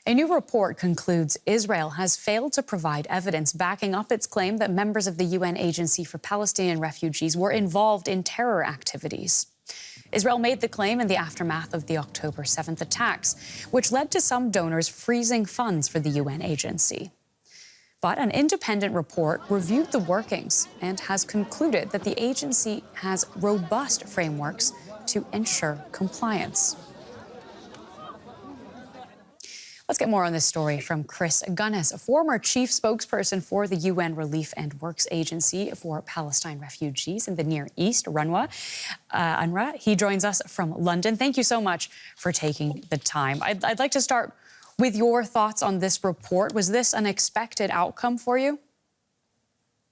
A new report concludes Israel has failed to provide evidence backing up its claim that members of the UN Agency for Palestinian Refugees were involved in terror activities. Israel made the claim in the aftermath of the October 7th attacks, which led to some donors freezing funds for the UN agency. But an independent report reviewed the workings and has concluded that the agency has robust frameworks to ensure compliance. Let's get more on this story from Chris Gunness, a former chief spokesperson for the UN Relief and Works Agency for Palestine refugees in the Near East, UNRWA. He joins us from London. Thank you so much for taking the time. I'd like to start with your thoughts on this report. Was this an expected outcome for you?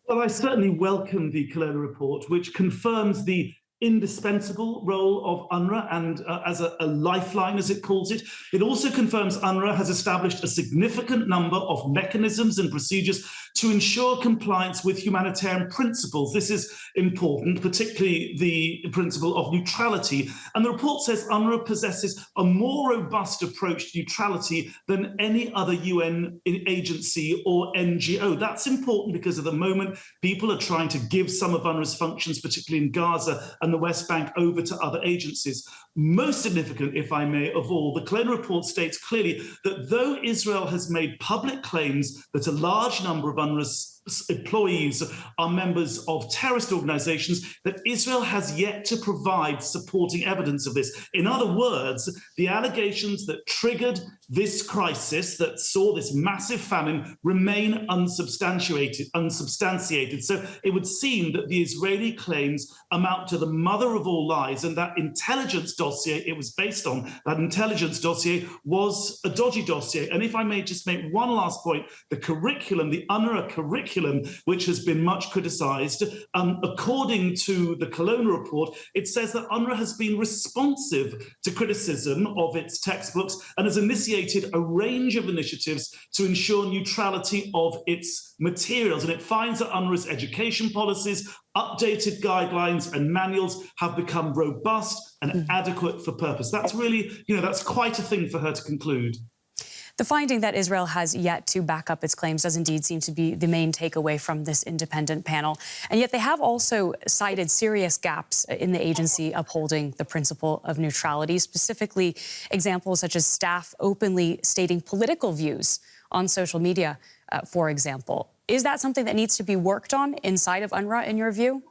Well, I certainly welcome the Kelowna report, which confirms the indispensable role of UNRWA and as a lifeline, as it calls it. It also confirms UNRWA has established a significant number of mechanisms and procedures to ensure compliance with humanitarian principles. This is important, particularly the principle of neutrality. And the report says UNRWA possesses a more robust approach to neutrality than any other UN agency or NGO. That's important because at the moment, people are trying to give some of UNRWA's functions, particularly in Gaza and the West Bank, over to other agencies. Most significant, if I may, of all, the Kelowna report states clearly that though Israel has made public claims that a large number of UNRWA's employees are members of terrorist organizations, that Israel has yet to provide supporting evidence of this. In other words, the allegations that triggered this crisis, that saw this massive famine, remain unsubstantiated. So it would seem that the Israeli claims amount to the mother of all lies, and that intelligence dossier it was based on, that intelligence dossier was a dodgy dossier. And if I may just make one last point, the curriculum, the UNRWA curriculum, which has been much criticized, according to the Kelowna report, it says that UNRWA has been responsive to criticism of its textbooks and has initiated a range of initiatives to ensure neutrality of its materials. And it finds that UNRWA's education policies, updated guidelines and manuals have become robust and adequate for purpose. That's really, that's quite a thing for her to conclude. The finding that Israel has yet to back up its claims does indeed seem to be the main takeaway from this independent panel. And yet they have also cited serious gaps in the agency upholding the principle of neutrality, specifically examples such as staff openly stating political views on social media, for example. Is that something that needs to be worked on inside of UNRWA, in your view?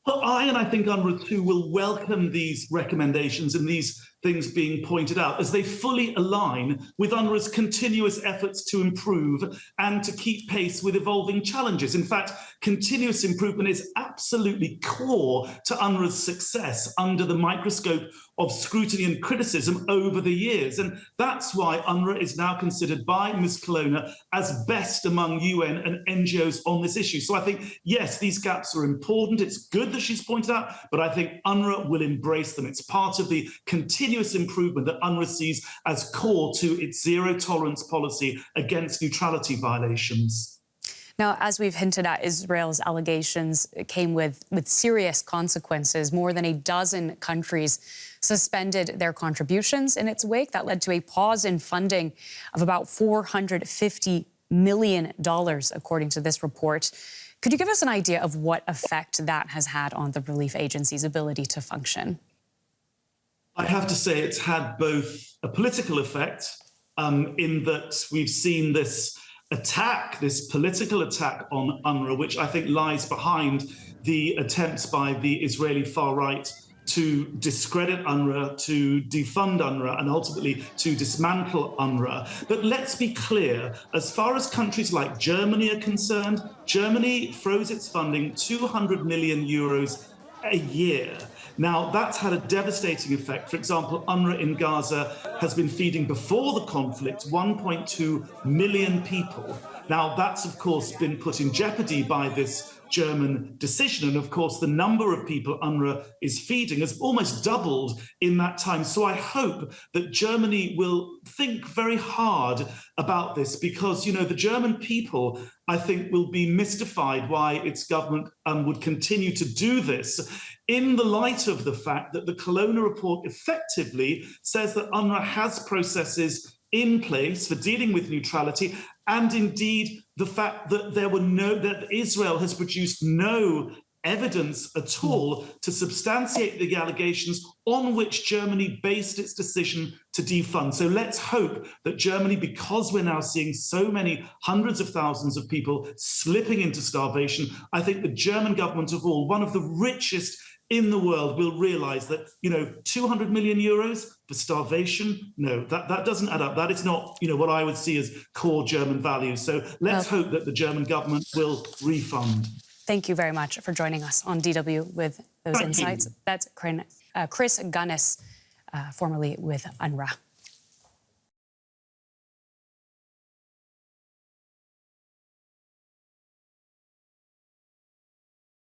Well, I think UNRWA too will welcome these recommendations and these things being pointed out as they fully align with UNRWA's continuous efforts to improve and to keep pace with evolving challenges. In fact, continuous improvement is absolutely core to UNRWA's success under the microscope of scrutiny and criticism over the years. And that's why UNRWA is now considered by Ms. Kelowna as best among UN and NGOs on this issue. So I think, yes, these gaps are important. It's good that she's pointed out, but I think UNRWA will embrace them. It's part of the continuous improvement that UNRWA sees as core to its zero tolerance policy against neutrality violations. Now, as we've hinted at, Israel's allegations came with serious consequences. More than a dozen countries suspended their contributions in its wake. That led to a pause in funding of about $450 million, according to this report. Could you give us an idea of what effect that has had on the relief agency's ability to function? I have to say it's had both a political effect in that we've seen this attack, this political attack on UNRWA, which I think lies behind the attempts by the Israeli far right to discredit UNRWA, to defund UNRWA, and ultimately to dismantle UNRWA. But let's be clear, as far as countries like Germany are concerned, Germany froze its funding 200 million euros a year. Now, that's had a devastating effect. For example, UNRWA in Gaza has been feeding, before the conflict, 1.2 million people. Now, that's, of course, been put in jeopardy by this German decision. And of course, the number of people UNRWA is feeding has almost doubled in that time. So I hope that Germany will think very hard about this because, the German people, I think, will be mystified why its government would continue to do this in the light of the fact that the Kelowna report effectively says that UNRWA has processes in place for dealing with neutrality, and indeed the fact that that Israel has produced no evidence at all to substantiate the allegations on which Germany based its decision to defund. So let's hope that Germany, because we're now seeing so many hundreds of thousands of people slipping into starvation, I think the German government of all, one of the richest in the world, will realize that, 200 million euros for starvation, no, that doesn't add up. That is not, what I would see as core German values. So let's hope that the German government will refund. Thank you very much for joining us on DW with those insights. That's Chris Gunness, formerly with UNRWA.